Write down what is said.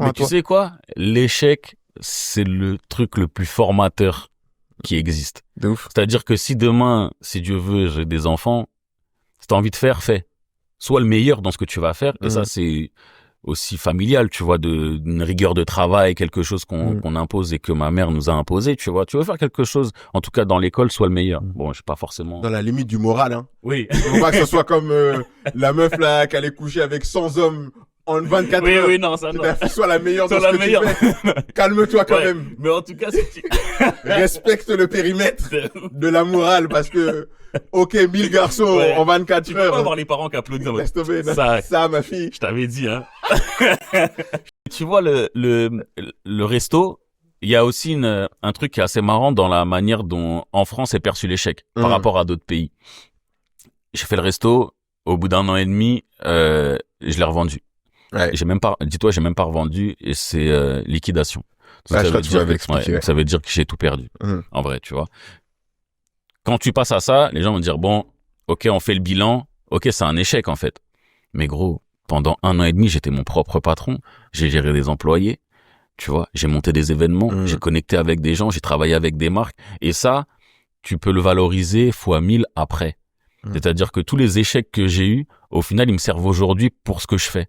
Mais à tu toi. sais quoi? L'échec, c'est le truc le plus formateur qui existe. De ouf. C'est-à-dire que si demain, si Dieu veut, j'ai des enfants, si t'as envie de faire, fais. Sois le meilleur dans ce que tu vas faire. Et ça, c'est aussi familial, tu vois, d'une rigueur de travail, quelque chose qu'on impose et que ma mère nous a imposé, tu vois. Tu veux faire quelque chose, en tout cas dans l'école, sois le meilleur. Bon, je sais pas forcément. Dans la limite du moral, hein. Oui. Faut pas que ce soit comme la meuf là qui allait coucher avec 100 hommes en 24 Oui, heures. oui, non, ça non. Sois la meilleure Sois dans ce la que meilleure. tu fais. Calme-toi quand Ouais. même. Mais en tout cas, c'est... Respecte le périmètre de la morale parce que, ok, 1000 garçons Ouais. en 24 Tu peux pas heures. avoir les parents qui applaudissent. Laisse tomber. Ça, Ma fille. je t'avais dit, hein. Tu vois, le resto, il y a aussi un truc qui est assez marrant dans la manière dont, en France, est perçu l'échec par rapport à d'autres pays. J'ai fait le resto, au bout d'un an et demi, je l'ai revendu. Ouais. Dis-toi, j'ai même pas revendu et c'est liquidation. Donc, Ça, je crois que tu m'avais expliqué. ça veut dire que j'ai tout perdu. En vrai, tu vois. Quand tu passes à ça, les gens vont dire, bon, ok, on fait le bilan. Ok, c'est un échec, en fait. Mais gros, pendant 1 an et demi, j'étais mon propre patron. J'ai géré des employés. Tu vois, j'ai monté des événements. J'ai connecté avec des gens. J'ai travaillé avec des marques. Et ça, tu peux le valoriser fois 1000 après. C'est-à-dire que tous les échecs que j'ai eus, au final, ils me servent aujourd'hui pour ce que je fais.